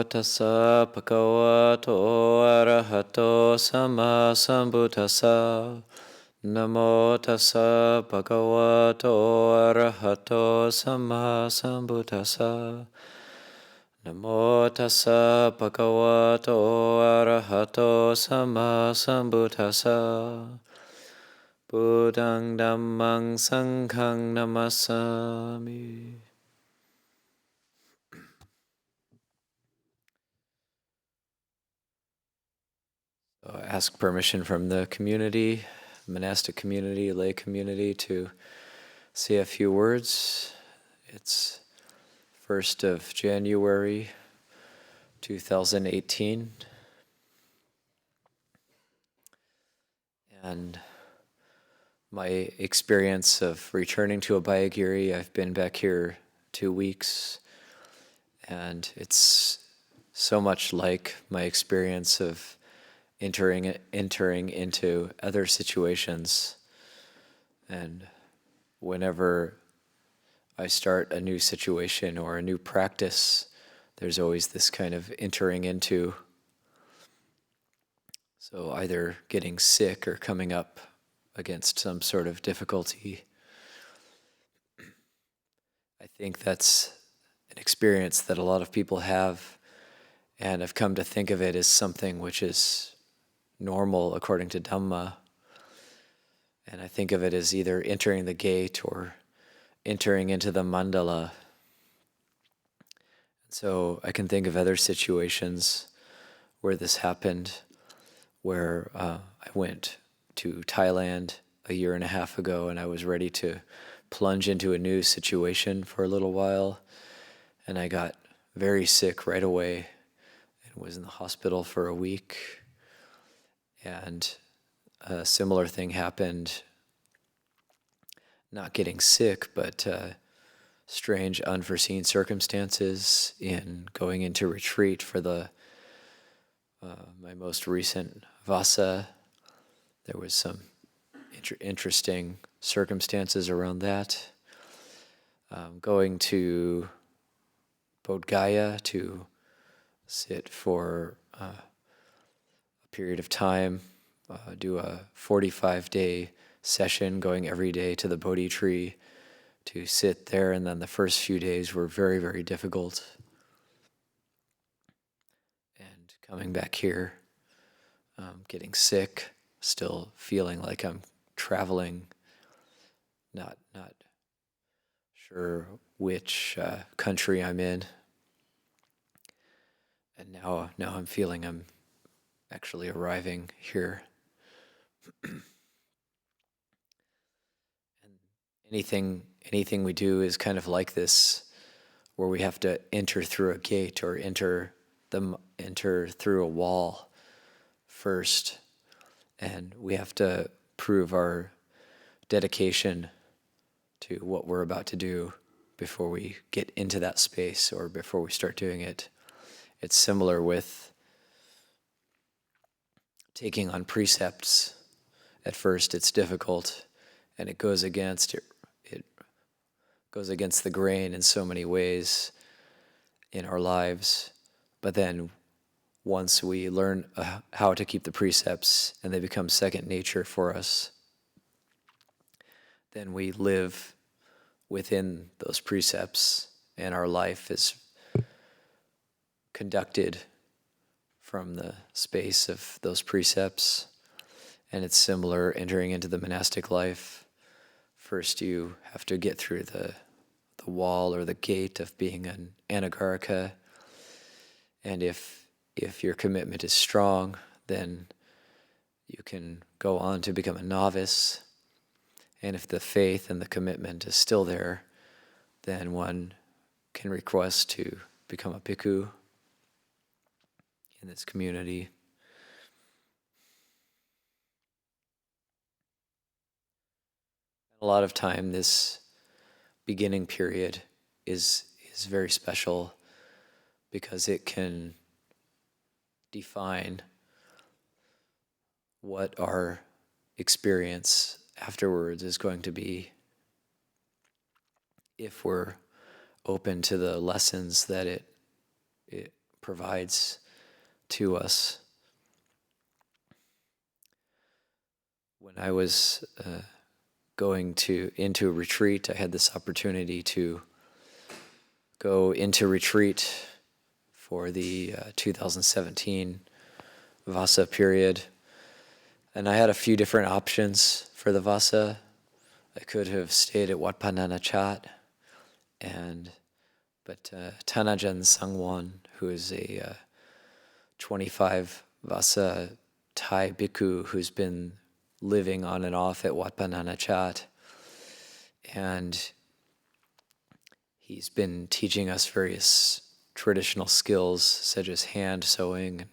tassa bhagavato arahato sama sambuddhassa. Namo tassa bhagavato arahato sama sambuddhassa. Namo tassa bhagavato arahato sama sambuddhassa. Buddhang dhammang sanghang namasami. So ask permission from the community, monastic community, lay community, to say a few words. It's 1st of January 2018. And my experience of returning to Abhayagiri, I've been back here 2 weeks, and it's so much like my experience of entering into other situations. And whenever I start a new situation or a new practice, there's always this kind of entering into. So either getting sick or coming up against some sort of difficulty. I think that's an experience that a lot of people have, and I've come to think of it as something which is normal according to Dhamma. And I think of it as either entering the gate or entering into the mandala. So I can think of other situations where this happened, where I went to Thailand a year and a half ago, and I was ready to plunge into a new situation for a little while, and I got very sick right away and was in the hospital for a week. And a similar thing happened, not getting sick, but strange unforeseen circumstances in going into retreat for my most recent Vasa. There was some interesting circumstances around that. Going to Bodh Gaya to sit for a period of time, do a 45-day session, going every day to the Bodhi tree to sit there, and then the first few days were very, very difficult. And coming back here, getting sick, still feeling like I'm traveling, not sure which country I'm in. And now I'm feeling I'm actually arriving here. And anything we do is kind of like this, where we have to enter through a gate or enter through a wall first, and we have to prove our dedication to what we're about to do before we get into that space or before we start doing it. It's similar with taking on precepts. At first it's difficult, and it goes against the grain in so many ways in our lives. But then once we learn how to keep the precepts and they become second nature for us, then we live within those precepts, and our life is conducted from the space of those precepts. And it's similar entering into the monastic life. First you have to get through the wall or the gate of being an anagarika, and if your commitment is strong, then you can go on to become a novice. And if the faith and the commitment is still there, then one can request to become a bhikkhu in this community. A lot of time, this beginning period is very special because it can define what our experience afterwards is going to be, if we're open to the lessons that it provides to us. When I was going into retreat, I had this opportunity to go into retreat for the 2017 Vasa period. And I had a few different options for the Vasa. I could have stayed at Wat Pananachat, but Tanajan Sangwan, who is a 25 Vasa Thai bhikkhu who's been living on and off at Wat Pananachat, and he's been teaching us various traditional skills such as hand sewing and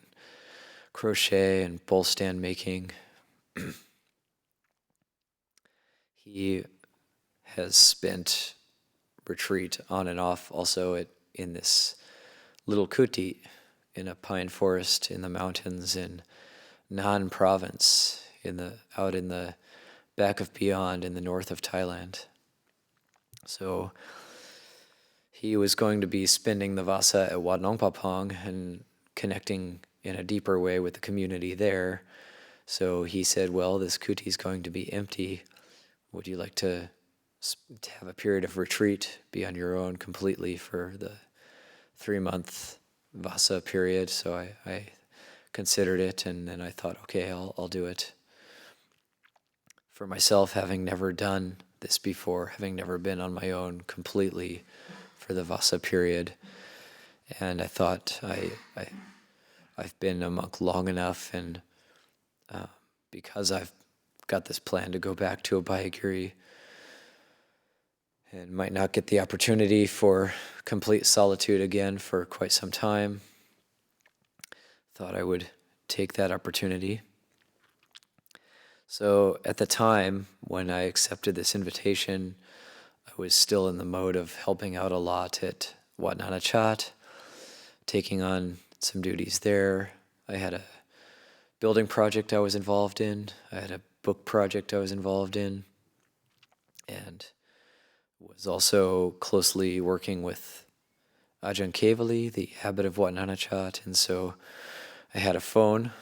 crochet and bowl stand making. He has spent retreat on and off also in this little kuti in a pine forest in the mountains in Nan province, out in the back of Beyond in the north of Thailand. So he was going to be spending the Vasa at Wat Nong Papong and connecting in a deeper way with the community there. So he said, well, this kuti is going to be empty. Would you like to have a period of retreat, be on your own completely for the 3-month Vasa period? So I considered it, and then I thought, okay, I'll do it. For myself, having never done this before, having never been on my own completely for the Vasa period, and I thought I've been a monk long enough, and because I've got this plan to go back to Abhayagiri and might not get the opportunity for complete solitude again for quite some time, thought I would take that opportunity. So at the time when I accepted this invitation, I was still in the mode of helping out a lot at Wat Nanachat, taking on some duties there. I had a building project I was involved in. I had a book project I was involved in, and was also closely working with Ajahn Kevali, the abbot of Wat Nanachat, and so I had a phone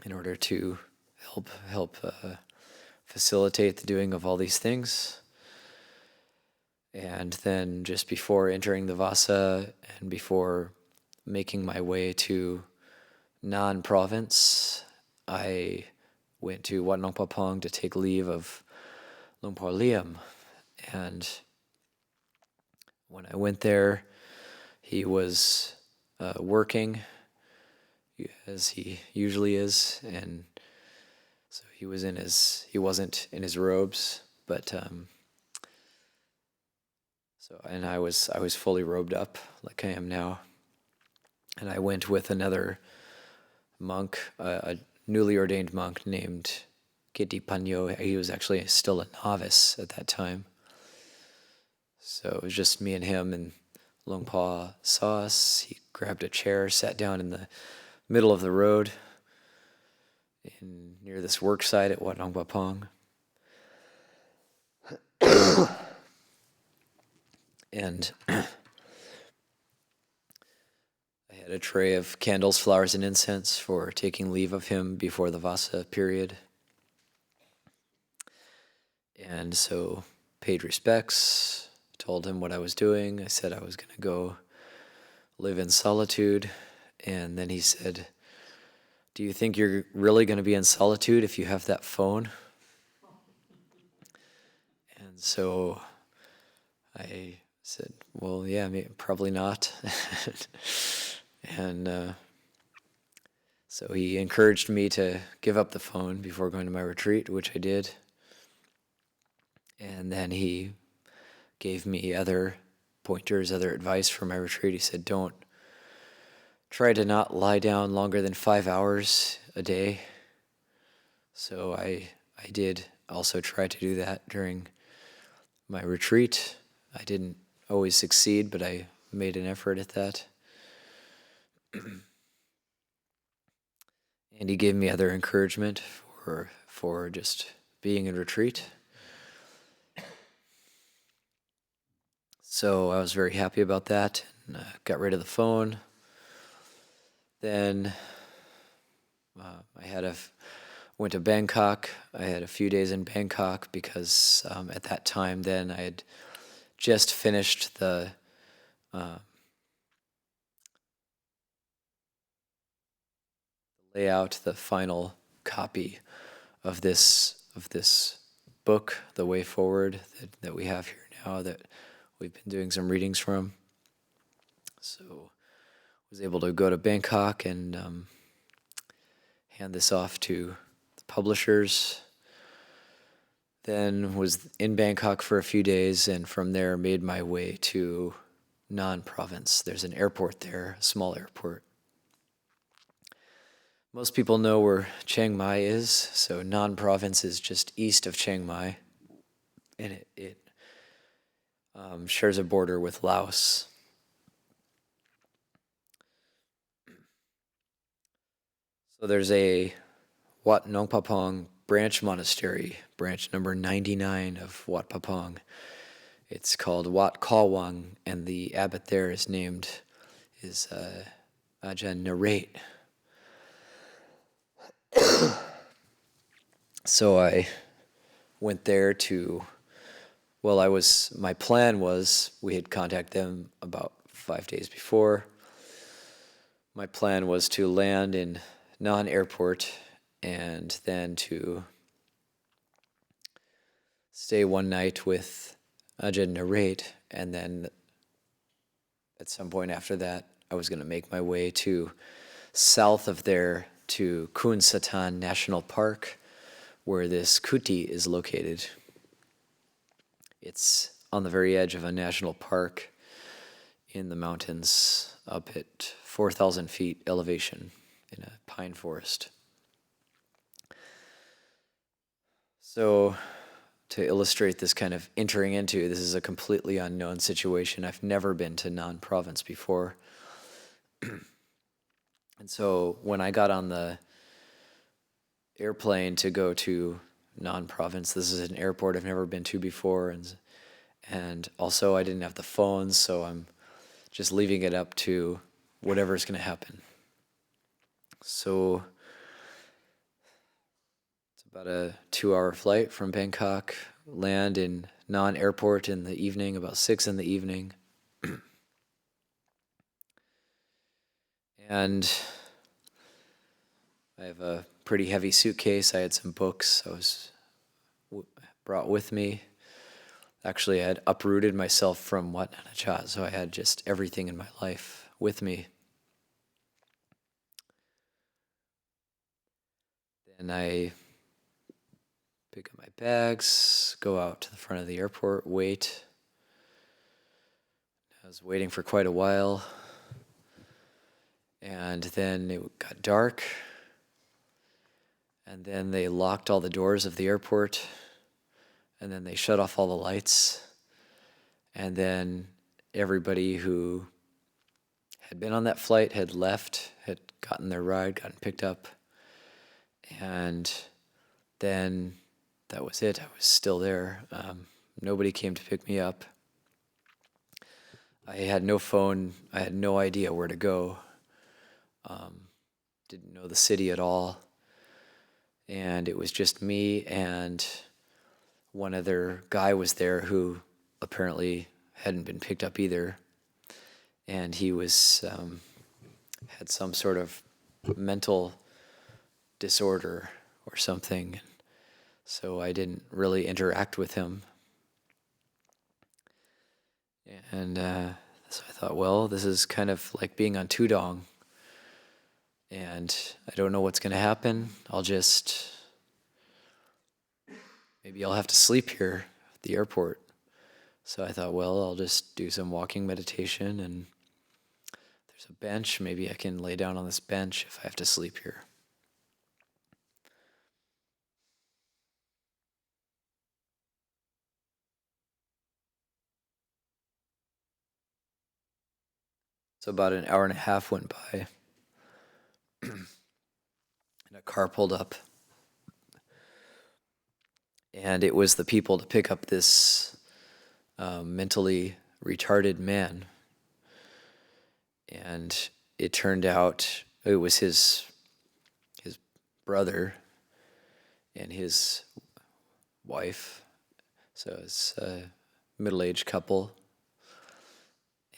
in order to help facilitate the doing of all these things. And then just before entering the Vasa and before making my way to Nan province, I went to Wat Nong Papong to take leave of Luang Por Liam. And when I went there, he was working, as he usually is, and so he wasn't in his robes, but and I was fully robed up like I am now, and I went with another monk, a newly ordained monk named Kiti Panyo. He was actually still a novice at that time. So it was just me and him, and Luang Pa saw us. He grabbed a chair, sat down in the middle of the road near this work site at Wat Nong Papong. And I had a tray of candles, flowers, and incense for taking leave of him before the Vasa period. And so paid respects, told him what I was doing. I said I was going to go live in solitude. And then he said, do you think you're really going to be in solitude if you have that phone? And so I said, well, yeah, probably not. And so he encouraged me to give up the phone before going to my retreat, which I did. And then he gave me other pointers, other advice for my retreat. He said, don't try to not lie down longer than 5 hours a day. So I did also try to do that during my retreat. I didn't always succeed, but I made an effort at that. And he gave me other encouragement for just being in retreat. So I was very happy about that, and got rid of the phone. Then went to Bangkok. I had a few days in Bangkok because at that time then I had just finished the layout, the final copy of this book, The Way Forward, that we have here now, that we've been doing some readings from. So was able to go to Bangkok and hand this off to the publishers. Then was in Bangkok for a few days, and from there made my way to non-province. There's an airport there, a small airport. Most people know where Chiang Mai is, so non-province is just east of Chiang Mai, and it shares a border with Laos. So there's a Wat Nong Papong branch monastery, branch number 99 of Wat Papong. It's called Wat Kawang, and the abbot there is Ajahn Naniko. So I went there my plan was, we had contacted them about 5 days before. My plan was to land in non-airport and then to stay one night with Ajahn Naniko, and then at some point after that, I was going to make my way to south of there to Khun Satan National Park, where this kuti is located. It's on the very edge of a national park in the mountains up at 4,000 feet elevation in a pine forest. So to illustrate this kind of entering into, this is a completely unknown situation. I've never been to non-province before. And so when I got on the airplane to go to non-province, this is an airport I've never been to before, and also I didn't have the phone, so I'm just leaving it up to whatever's going to happen. So it's about a 2-hour flight from Bangkok, land in non-airport in the evening, about 6 in the evening. And I have a pretty heavy suitcase. I had some books brought with me. Actually, I had uprooted myself from Wat Nanachat, so I had just everything in my life with me. Then I pick up my bags, go out to the front of the airport, wait. I was waiting for quite a while. And then it got dark. And then they locked all the doors of the airport. And then they shut off all the lights. And then everybody who had been on that flight had left, had gotten their ride, gotten picked up. And then that was it. I was still there. Nobody came to pick me up. I had no phone. I had no idea where to go. Didn't know the city at all. And it was just me and one other guy was there who apparently hadn't been picked up either. And he was had some sort of mental disorder or something. So I didn't really interact with him. And so I thought, well, this is kind of like being on Tudong. And I don't know what's going to happen. Maybe I'll have to sleep here at the airport. So I thought, well, I'll just do some walking meditation, and there's a bench. Maybe I can lay down on this bench if I have to sleep here. So about an hour and a half went by. And a car pulled up, and it was the people to pick up this mentally retarded man. And it turned out it was his brother and his wife. So it's a middle-aged couple,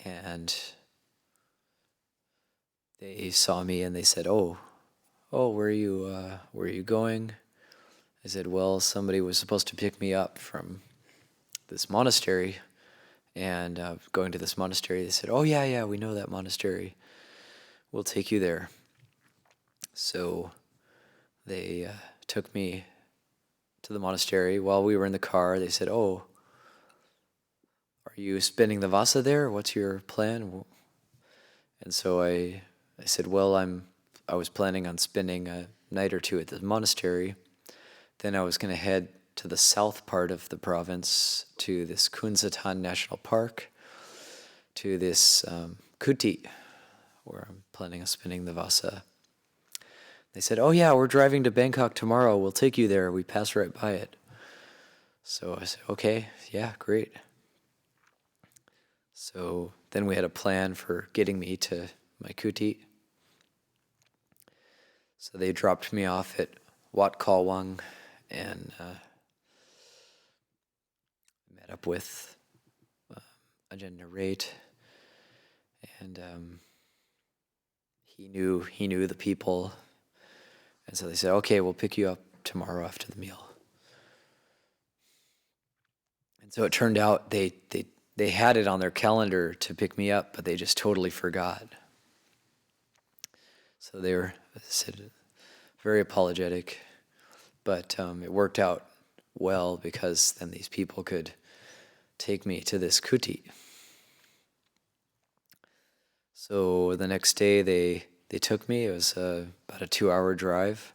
and they saw me and they said, "Oh, where are you going?" I said, "Well, somebody was supposed to pick me up from this monastery, and going to this monastery." They said, "Oh yeah, we know that monastery. We'll take you there." So they took me to the monastery. While we were in the car, they said, "Oh, are you spending the Vasa there? What's your plan?" And so I said, "Well, I was planning on spending a night or two at the monastery. Then I was going to head to the south part of the province, to this Kunzatan National Park, to this kuti, where I'm planning on spending the Vasa." They said, "Oh yeah, we're driving to Bangkok tomorrow. We'll take you there. We pass right by it." So I said, "Okay, yeah, great." So then we had a plan for getting me to my kuti. So they dropped me off at Wat Kalwang and met up with Ajahn Naniko, and he knew the people, and so they said, "Okay, we'll pick you up tomorrow after the meal." And so it turned out they had it on their calendar to pick me up, but they just totally forgot. So they were, as I said, very apologetic, but it worked out well because then these people could take me to this kuti. So the next day they took me. It was about a 2-hour drive.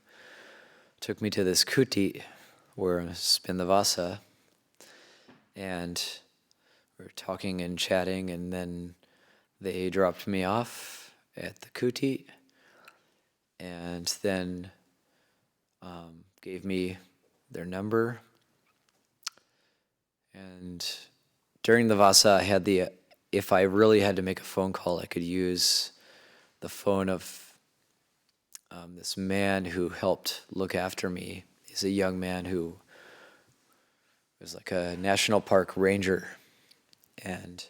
Took me to this kuti where I spend the Vasa, and we were talking and chatting, and then they dropped me off at the kuti, and then gave me their number. And during the Vasa, I had if I really had to make a phone call, I could use the phone of this man who helped look after me. He's a young man who was like a national park ranger. And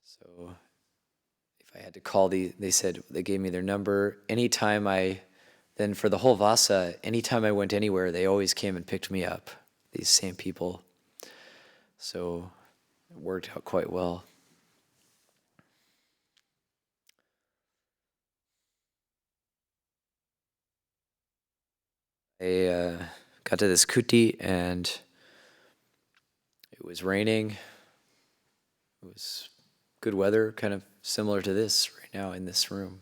so if I had to call they gave me their number. Then for the whole Vasa, anytime I went anywhere, they always came and picked me up, these same people. So it worked out quite well. I got to this kuti and it was raining. It was good weather, kind of similar to this right now in this room.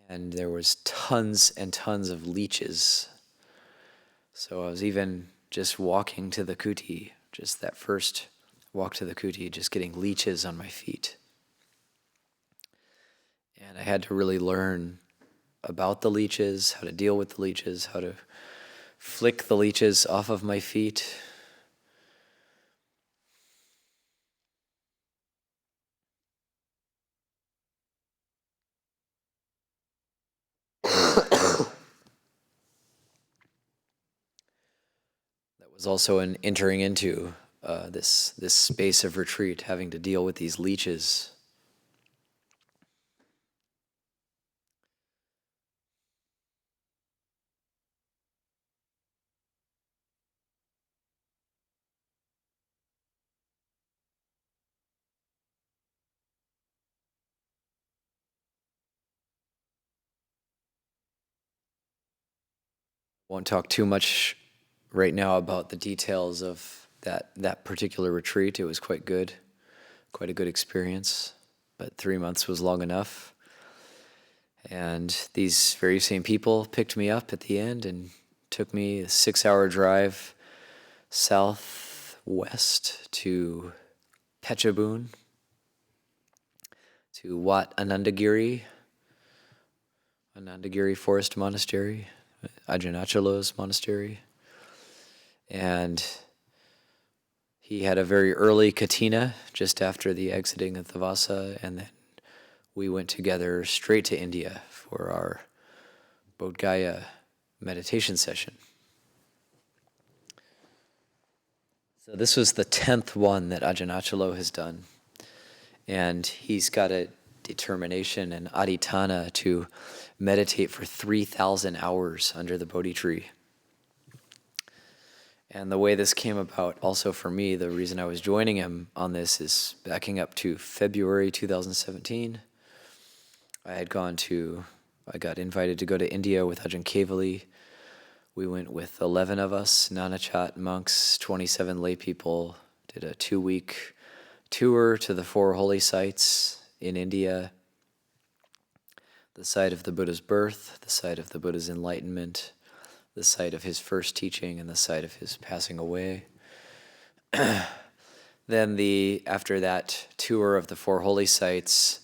And there was tons and tons of leeches. So I was even just walking to the kuti, just that first walk to the kuti, just getting leeches on my feet. And I had to really learn about the leeches, how to deal with the leeches, how to flick the leeches off of my feet. That was also an entering into this space of retreat, having to deal with these leeches. Won't talk too much right now about the details of that particular retreat. It was quite good, quite a good experience, but 3 months was long enough. And these very same people picked me up at the end and took me a 6-hour drive southwest to Pechabun, to Wat Anandagiri Forest Monastery, Ajahn Naniko's monastery. And he had a very early katina just after the exiting of the Vasa, and then we went together straight to India for our Bodh Gaya meditation session. So this was the 10th one that Ajahn Achalo has done, and he's got a determination and adhitthana to meditate for 3,000 hours under the Bodhi tree. And the way this came about also for me, the reason I was joining him on this is backing up to February 2017. I got invited to go to India with Ajahn Kevali. We went with 11 of us, Nanachat monks, 27 lay people, did a 2-week tour to the 4 holy sites in India, the site of the Buddha's birth, the site of the Buddha's enlightenment, the site of his first teaching, and the site of his passing away. Then after that tour of the 4 holy sites,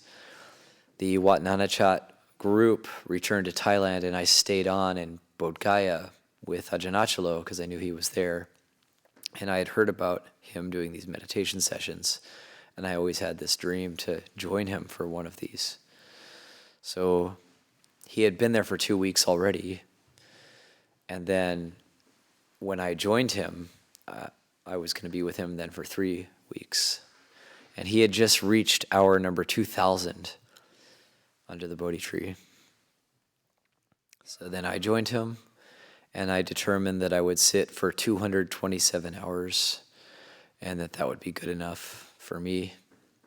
the Wat Nanachat group returned to Thailand, and I stayed on in Bodh Gaya with Ajahn Achalo because I knew he was there. And I had heard about him doing these meditation sessions, and I always had this dream to join him for one of these. So he had been there for 2 weeks already, and then when I joined him, I was going to be with him then for 3 weeks. And he had just reached hour number 2,000 under the Bodhi tree. So then I joined him, and I determined that I would sit for 227 hours, and that would be good enough for me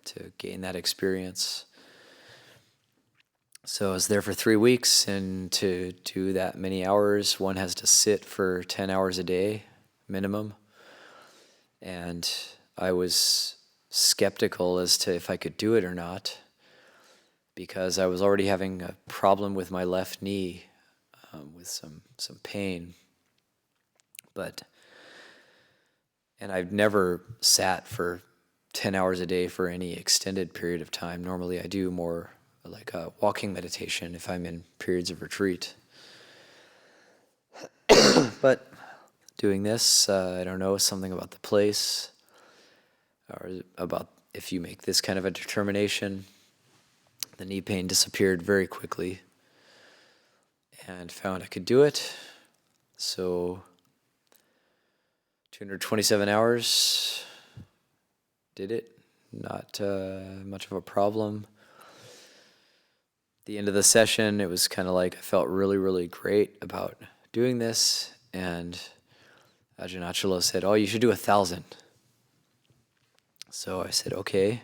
to gain that experience. So I was there for 3 weeks, and to do that many hours, one has to sit for 10 hours a day, minimum. And I was skeptical as to if I could do it or not, because I was already having a problem with my left knee, with some pain. And I've never sat for 10 hours a day for any extended period of time. Normally I do more like a walking meditation if I'm in periods of retreat. But doing this, I don't know, something about the place, or about if you make this kind of a determination. The knee pain disappeared very quickly, and found I could do it. So 227 hours, did it. Not much of a problem. At the end of the session, it was kind of like I felt really, really great about doing this, and Ajahn Achalo said, "Oh, you should do 1,000." So I said, "Okay.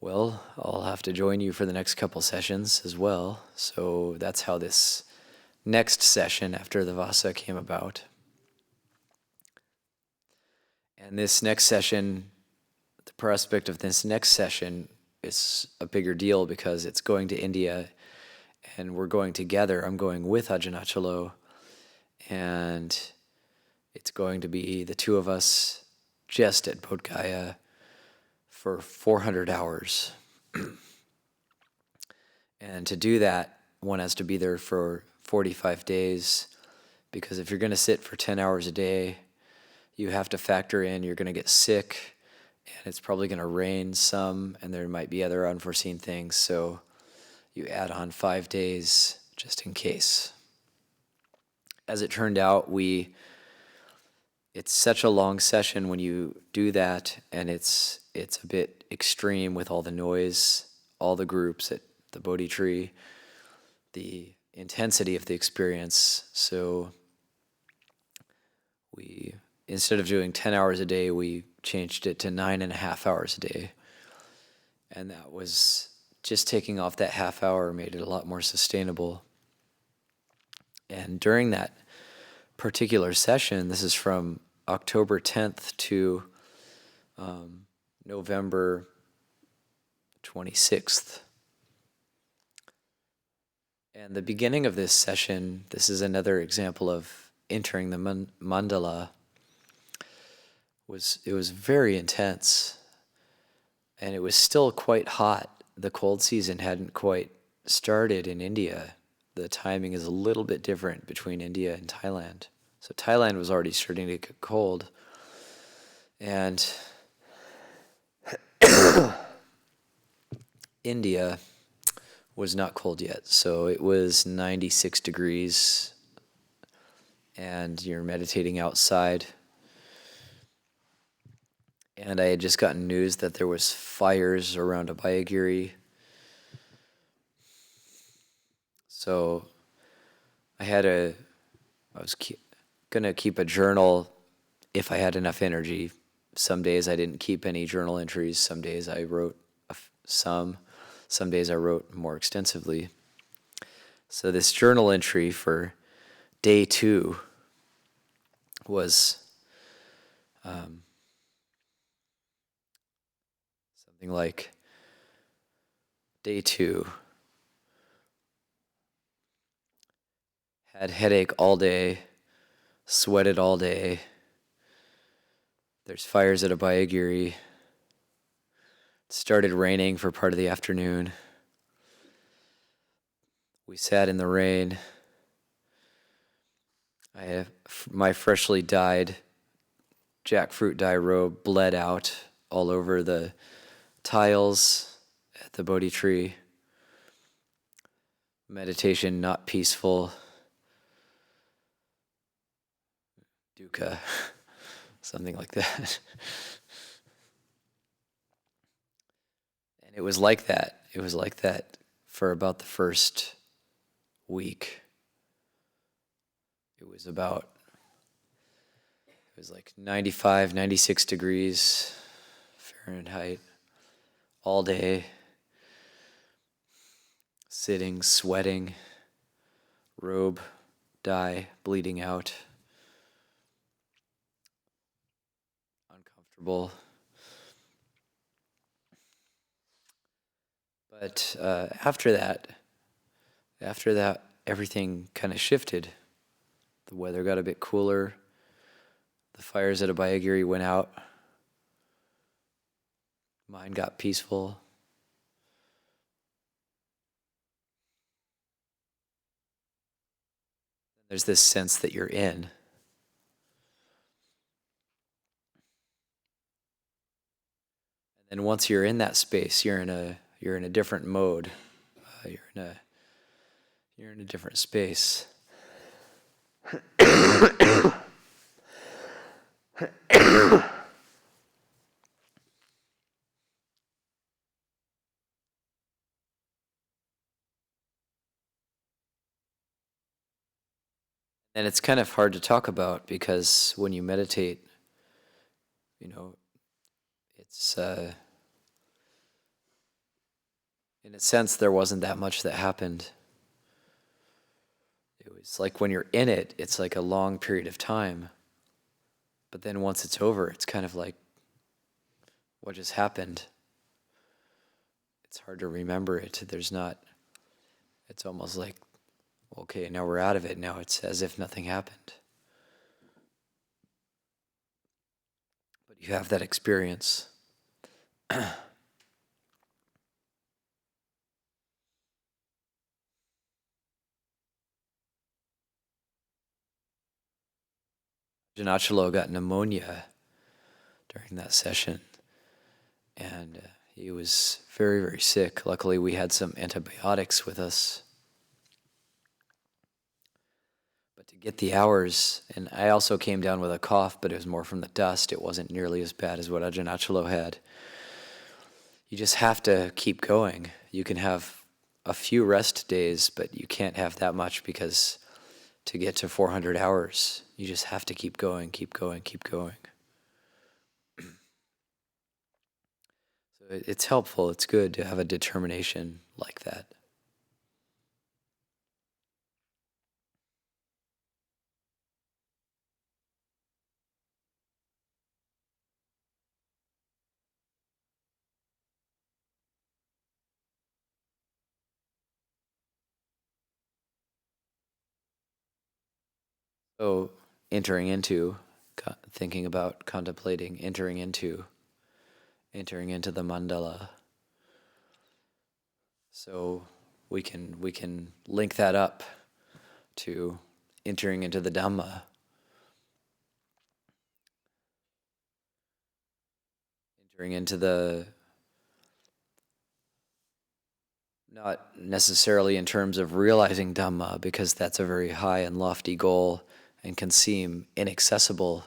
Well, I'll have to join you for the next couple sessions as well." So that's how this next session after the Vasa came about. And this next session, the prospect of this next session is a bigger deal because it's going to India, and we're going together. I'm going with Ajahn Achalo, and it's going to be the two of us just at Bodh Gaya for 400 hours. And to do that, one has to be there for 45 days, because if you're going to sit for 10 hours a day, you have to factor in you're going to get sick, and it's probably going to rain some, and there might be other unforeseen things, so you add on 5 days just in case. As it turned out, it's such a long session when you do that, and it's a bit extreme with all the noise, all the groups at the Bodhi tree, the intensity of the experience. So instead of doing 10 hours a day, we changed it to 9.5 hours a day. And that was just taking off that half hour made it a lot more sustainable. And during that particular session, this is from October 10th to November 26th. And the beginning of this session, this is another example of entering the mandala. It was very intense, and it was still quite hot. The cold season hadn't quite started in India. The timing is a little bit different between India and Thailand. So Thailand was already starting to get cold, And India was not cold yet, so it was 96 degrees, and you're meditating outside. And I had just gotten news that there was fires around Abhayagiri. So I was gonna keep a journal if I had enough energy. Some days I didn't keep any journal entries. Some days I wrote some. Some days I wrote more extensively. So this journal entry for day 2 was something like, day 2, had headache all day, sweated all day. There's fires at Abhayagiri. It started raining for part of the afternoon. We sat in the rain. My freshly dyed jackfruit dye robe bled out all over the tiles at the Bodhi tree. Meditation not peaceful. Dukkha, something like that. And it was like that. It was like that for about the first week. It was like 95, 96 degrees Fahrenheit all day, sitting, sweating, robe, dye, bleeding out, uncomfortable. But after that, everything kind of shifted. The weather got a bit cooler. The fires at Abhayagiri went out. Mind got peaceful. There's this sense that you're in. And then once you're in that space, you're in a different mode. You're in a different space. And it's kind of hard to talk about because when you meditate, it's in a sense there wasn't that much that happened. It was like when you're in it, it's like a long period of time. But then once it's over, it's kind of like, what just happened? It's hard to remember it. It's almost like, okay, now we're out of it. Now it's as if nothing happened. But you have that experience. Ajahn got pneumonia during that session, and he was very, very sick. Luckily, we had some antibiotics with us. But to get the hours, and I also came down with a cough, but it was more from the dust. It wasn't nearly as bad as what Ajahn had. You just have to keep going. You can have a few rest days, but you can't have that much because to get to 400 hours, you just have to keep going, keep going, keep going. So it's helpful, it's good to have a determination like that. So entering into, thinking about contemplating, entering into the mandala. So we can link that up to entering into the Dhamma. entering into the, not necessarily in terms of realizing Dhamma, because that's a very high and lofty goal and can seem inaccessible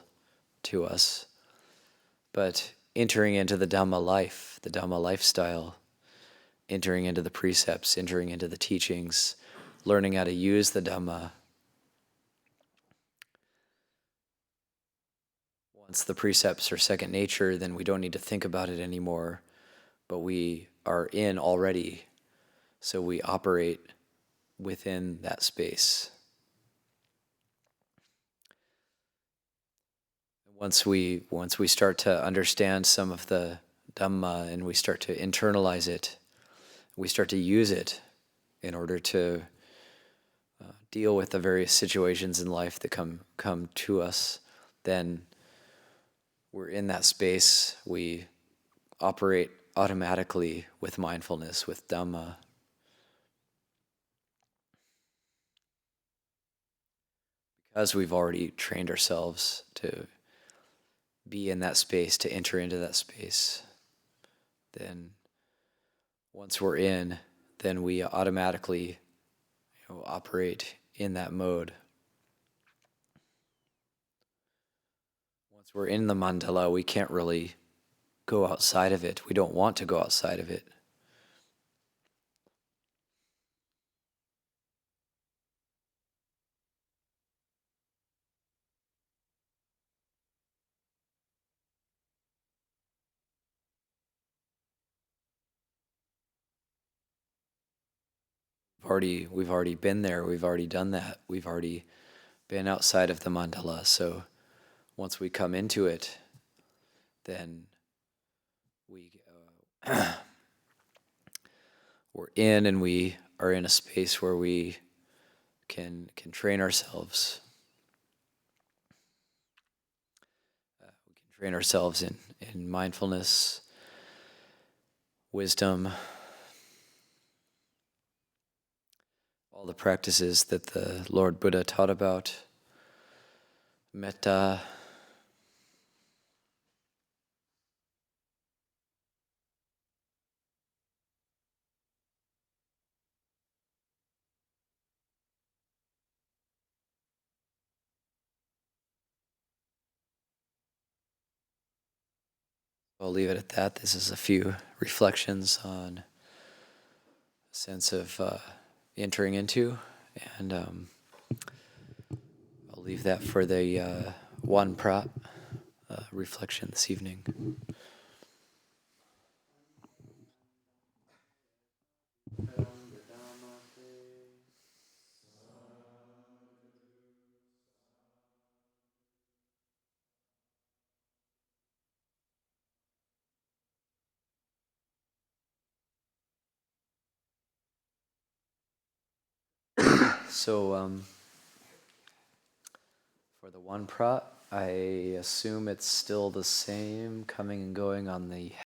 to us, but entering into the Dhamma life, the Dhamma lifestyle, entering into the precepts, entering into the teachings, learning how to use the Dhamma. Once the precepts are second nature, then we don't need to think about it anymore, but we are in already, so we operate within that space. Once we start to understand some of the Dhamma and we start to internalize it, we start to use it in order to deal with the various situations in life that come to us, then we're in that space. We operate automatically with mindfulness, with Dhamma. Because we've already trained ourselves to be in that space, to enter into that space, then once we're in, then we automatically operate in that mode. Once we're in the mandala, we can't really go outside of it. We don't want to go outside of it. We've already been there. We've already done that. We've already been outside of the mandala. So once we come into it, then we're in, and we are in a space where we can train ourselves. We can train ourselves in mindfulness, wisdom, all the practices that the Lord Buddha taught about, metta, I'll leave it at that. This is a few reflections on a sense of entering into, and I'll leave that for the one prat reflection this evening. So for the one prat, I assume it's still the same, coming and going on the